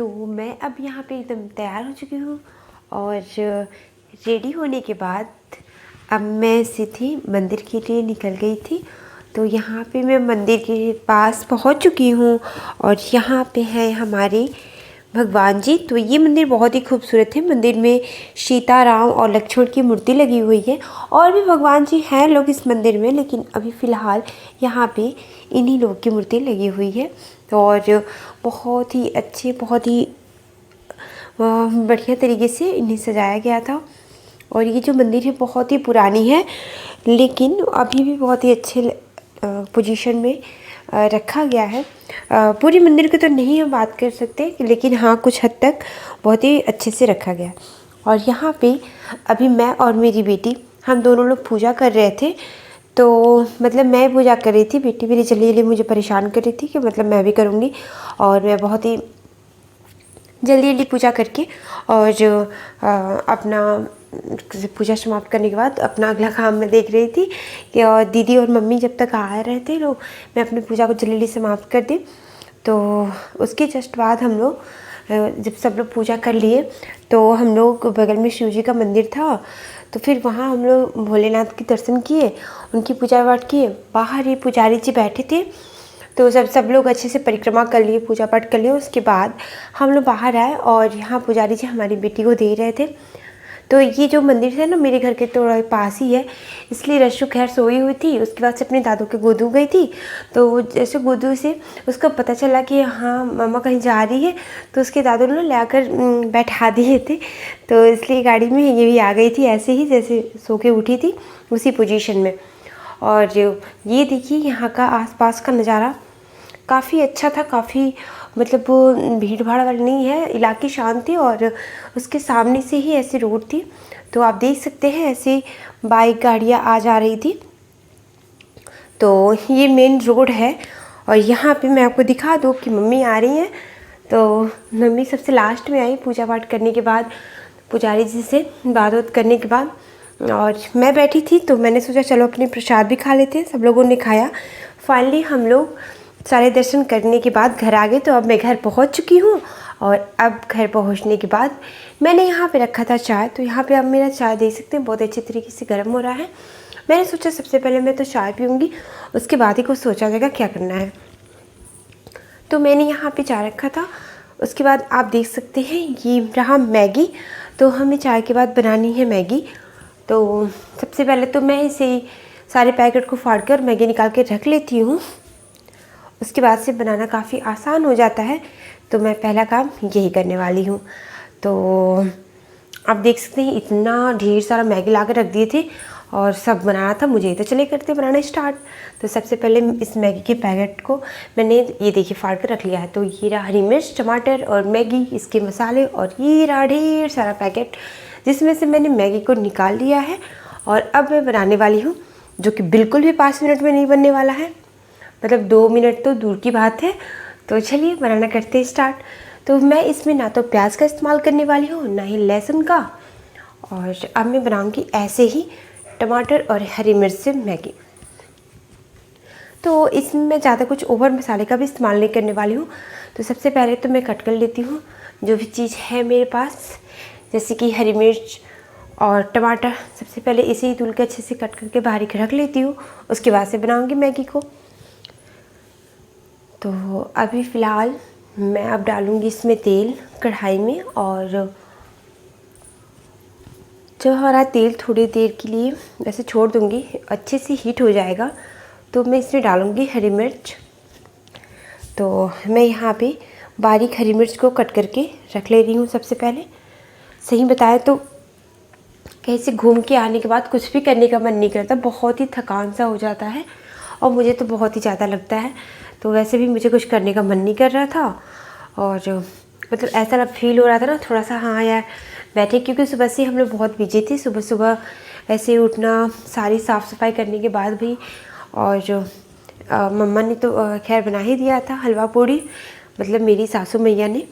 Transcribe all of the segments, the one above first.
तो मैं अब यहाँ पे एकदम तैयार हो चुकी हूँ और रेडी होने के बाद अब मैं सीधी मंदिर के लिए निकल गई थी। तो यहाँ पे मैं मंदिर के पास पहुँच चुकी हूँ और यहाँ पे है हमारे भगवान जी। तो ये मंदिर बहुत ही खूबसूरत है। मंदिर में सीता, राम और लक्ष्मण की मूर्ति लगी हुई है और भी भगवान जी हैं लोग इस मंदिर में, लेकिन अभी फ़िलहाल यहाँ पे इन्हीं लोग की मूर्ति लगी हुई है। और बहुत ही अच्छे, बहुत ही बढ़िया तरीके से इन्हें सजाया गया था। और ये जो मंदिर है बहुत ही पुरानी है, लेकिन अभी भी बहुत ही अच्छे पोजीशन में रखा गया है। पूरी मंदिर की तो नहीं हम बात कर सकते, लेकिन हाँ कुछ हद तक बहुत ही अच्छे से रखा गया। और यहाँ पे अभी मैं और मेरी बेटी हम दोनों लोग पूजा कर रहे थे। तो मतलब मैं पूजा कर रही थी, बेटी मेरी जल्दी जल्दी मुझे परेशान कर रही थी कि मतलब मैं भी करूँगी। और मैं बहुत ही जल्दी जल्दी पूजा करके और अपना पूजा समाप्त करने के बाद अपना अगला काम मैं देख रही थी कि और दीदी और मम्मी जब तक आ रहे थे लोग, मैं अपनी पूजा को जल्दी जल्दी समाप्त कर दी। तो उसके जस्ट बाद हम लोग जब सब लोग पूजा कर लिए तो हम लोग बगल में शिव जी का मंदिर था, तो फिर वहाँ हम लोग भोलेनाथ के दर्शन किए, उनकी पूजा पाठ किए। बाहर ही पुजारी जी बैठे थे, तो सब लोग अच्छे से परिक्रमा कर लिए, पूजा पाठ कर लिए। उसके बाद हम लोग बाहर आए और यहाँ पुजारी जी हमारी बेटी को दे रहे थे। तो ये जो मंदिर है ना मेरे घर के थोड़ा पास ही है, इसलिए रशु खैर सोई हुई थी। उसके बाद से अपने दादू के गोदू गई थी, तो जैसे गोदू से उसको पता चला कि हाँ मम्मा कहीं जा रही है, तो उसके दादू ने लाकर बैठा दिए थे। तो इसलिए गाड़ी में ये भी आ गई थी ऐसे ही जैसे सो के उठी थी उसी पोजीशन में। और ये देखिए यहाँ का आसपास का नज़ारा काफ़ी अच्छा था, काफ़ी मतलब भीड़ भाड़ वाली नहीं है, इलाके शांत थे और उसके सामने से ही ऐसी रोड थी। तो आप देख सकते हैं ऐसे बाइक गाड़ियाँ आ जा रही थी। तो ये मेन रोड है और यहाँ पे मैं आपको दिखा दूँ कि मम्मी आ रही हैं। तो मम्मी सबसे लास्ट में आई पूजा पाठ करने के बाद, पुजारी जी से बात करने के बाद। और मैं बैठी थी तो मैंने सोचा चलो अपने प्रसाद भी खा लेते हैं। सब लोगों ने खाया। फाइनली हम लोग सारे दर्शन करने के बाद घर आ गए। तो अब मैं घर पहुंच चुकी हूँ और अब घर पहुंचने के बाद मैंने यहाँ पे रखा था चाय। तो यहाँ पे अब मेरा चाय देख सकते हैं बहुत अच्छे तरीके से गर्म हो रहा है। मैंने सोचा सबसे पहले मैं तो चाय पीऊँगी, उसके बाद ही कुछ सोचा जाएगा क्या करना है। तो मैंने यहाँ पे चाय रखा था। उसके बाद आप देख सकते हैं ये रहा मैगी। तो हमें चाय के बाद बनानी है मैगी। तो सबसे पहले तो मैं इसे सारे पैकेट को फाड़ कर मैगी निकाल के रख लेती हूँ। उसके बाद से बनाना काफ़ी आसान हो जाता है। तो मैं पहला काम यही करने वाली हूँ। तो आप देख सकते हैं इतना ढेर सारा मैगी ला कर रख दिए थे और सब बनाना था मुझे, तो चले करते बनाना स्टार्ट। तो सबसे पहले इस मैगी के पैकेट को मैंने ये देखिए फाड़ कर रख लिया है। तो ये रहा हरी मिर्च, टमाटर और मैगी, इसके मसाले, और ये रहा ढेर सारा पैकेट जिसमें से मैंने मैगी को निकाल लिया है। और अब मैं बनाने वाली हूँ, जो कि बिल्कुल भी 5 मिनट में नहीं बनने वाला है, मतलब 2 मिनट तो दूर की बात है। तो चलिए बनाना करते हैं स्टार्ट। तो मैं इसमें ना तो प्याज का इस्तेमाल करने वाली हूँ ना ही लहसुन का, और अब मैं बनाऊँगी ऐसे ही टमाटर और हरी मिर्च से मैगी। तो इसमें मैं ज़्यादा कुछ ओवर मसाले का भी इस्तेमाल नहीं करने वाली हूँ। तो सबसे पहले तो मैं कट कर लेती हूँ जो भी चीज़ है मेरे पास, जैसे कि हरी मिर्च और टमाटर। सबसे पहले इसे ही धुल के अच्छे से कट करके बारीक रख लेती हूँ, उसके बाद से बनाऊँगी मैगी को। तो अभी फ़िलहाल मैं अब डालूँगी इसमें तेल कढ़ाई में, और जब हमारा तेल थोड़ी देर के लिए ऐसे छोड़ दूँगी, अच्छे से हीट हो जाएगा, तो मैं इसमें डालूँगी हरी मिर्च। तो मैं यहाँ पे बारीक हरी मिर्च को कट करके रख ले रही हूँ। सबसे पहले सही बताया तो कहीं से घूम के आने के बाद कुछ भी करने का मन नहीं करता, बहुत ही थकान सा हो जाता है और मुझे तो बहुत ही ज़्यादा लगता है। तो वैसे भी मुझे कुछ करने का मन नहीं कर रहा था, और मतलब ऐसा फील हो रहा था ना थोड़ा सा, हाँ यार बैठे, क्योंकि सुबह से हम लोग बहुत बिजी थे। सुबह सुबह ऐसे उठना, सारी साफ़ सफाई करने के बाद भी, और मम्मा ने तो खैर बना ही दिया था हलवा पूड़ी, मतलब मेरी सासू मैया ने।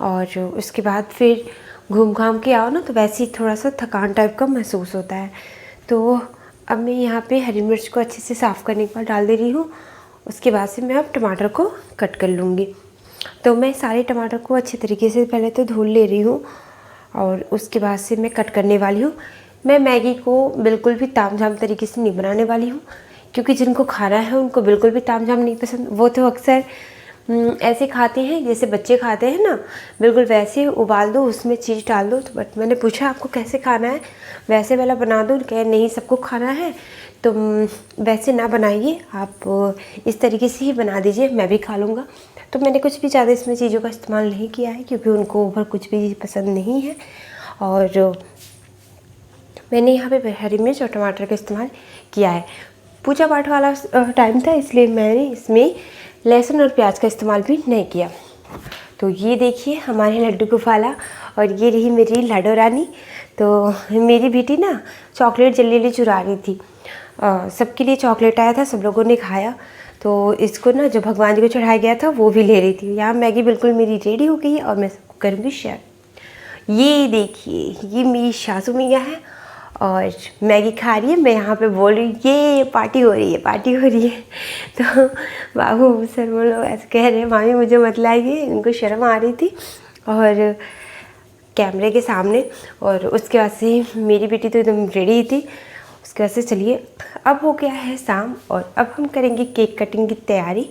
और उसके बाद फिर घूम घाम के आओ ना तो वैसे ही थोड़ा सा थकान टाइप का महसूस होता है। तो अब मैं यहाँ पे हरी मिर्च को अच्छे से साफ़ करने के बाद डाल दे रही हूँ। उसके बाद से मैं अब टमाटर को कट कर लूँगी। तो मैं सारे टमाटर को अच्छे तरीके से पहले तो धुल ले रही हूँ और उसके बाद से मैं कट करने वाली हूँ। मैं मैगी को बिल्कुल भी तामझाम तरीके से नहीं बनाने वाली हूँ, क्योंकि जिनको खाना है उनको बिल्कुल भी तामझाम नहीं पसंद। वो तो अक्सर ऐसे खाते हैं जैसे बच्चे खाते हैं ना, बिल्कुल वैसे उबाल दो, उसमें चीज़ डाल दो। तो बट मैंने पूछा आपको कैसे खाना है, वैसे वाला बना दो? कहे नहीं, सबको खाना है तो वैसे ना बनाइए, आप इस तरीके से ही बना दीजिए, मैं भी खा लूँगा। तो मैंने कुछ भी ज़्यादा इसमें चीज़ों का इस्तेमाल नहीं किया है, क्योंकि उनको ओवर कुछ भी पसंद नहीं है। और मैंने यहाँ पे हरी मिर्च और टमाटर का इस्तेमाल किया है। पूजा पाठ वाला टाइम था, इसलिए मैंने इसमें लहसुन और प्याज का इस्तेमाल भी नहीं किया। तो ये देखिए हमारे लड्डू गोपाला, और ये रही मेरी लाडो रानी। तो मेरी बेटी ना चॉकलेट जल्दी जल्दी चुरा रही थी। सबके लिए चॉकलेट आया था, सब लोगों ने खाया। तो इसको ना जो भगवान जी को चढ़ाया गया था वो भी ले रही थी। यहाँ मैगी बिल्कुल मेरी रेडी हो गई है और मैं सबको करूँगी शेयर। ये देखिए, ये मेरी सासू मैया है और मैगी खा रही है। मैं यहाँ पे बोल रही हूँ ये पार्टी हो रही है, पार्टी हो रही है। तो बाबू सर वो लोग ऐसे कह रहे हैं, मामी मुझे मत लाइए, इनको शर्म आ रही थी और कैमरे के सामने। और उसके बाद से मेरी बेटी तो एकदम रेडी थी। उसके बाद से चलिए, अब हो गया है शाम और अब हम करेंगे केक कटिंग की तैयारी।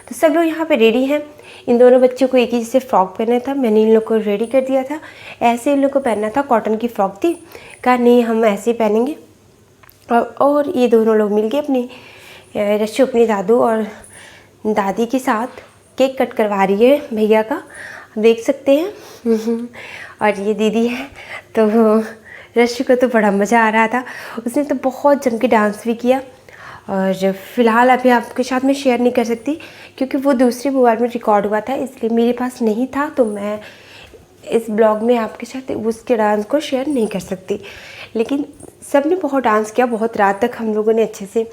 तो सब लोग यहाँ पे रेडी हैं। इन दोनों बच्चों को एक ही जैसे फ्रॉक पहना था, मैंने इन लोग को रेडी कर दिया था। ऐसे इन लोग को पहनना था, कॉटन की फ्रॉक थी, कहा नहीं हम ऐसे ही पहनेंगे। और ये दोनों लोग मिल गए अपनी रश्मि अपनी दादू और दादी के साथ केक कट करवा रही है भैया का, देख सकते हैं। और ये दीदी है। तो रश्मि को तो बड़ा मज़ा आ रहा था, उसने तो बहुत जम के डांस भी किया। और फ़िलहाल अभी आपके साथ में शेयर नहीं कर सकती, क्योंकि वो दूसरे मोबाइल में रिकॉर्ड हुआ था, इसलिए मेरे पास नहीं था। तो मैं इस ब्लॉग में आपके साथ उसके डांस को शेयर नहीं कर सकती। लेकिन सब ने बहुत डांस किया, बहुत रात तक हम लोगों ने अच्छे से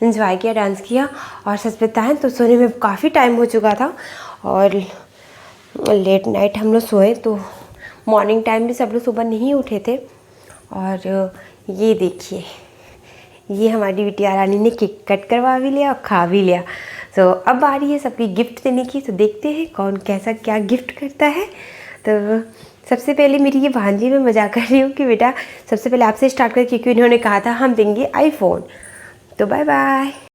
एंजॉय किया, डांस किया। और सच बताएं तो सोने में काफ़ी टाइम हो चुका था और लेट नाइट हम लोग सोए, तो मॉर्निंग टाइम भी सब लोग सुबह नहीं उठे थे। और ये देखिए, ये हमारी बिटिया रानी ने केक कट करवा भी लिया और खा भी लिया। तो अब आ रही है सबकी गिफ्ट देने की। तो देखते हैं कौन कैसा क्या गिफ्ट करता है। तो सबसे पहले मेरी ये भांजी, मैं मजाक कर रही हूँ कि बेटा सबसे पहले आपसे स्टार्ट कर, क्योंकि इन्होंने कहा था हम देंगे आईफोन। तो बाय बाय।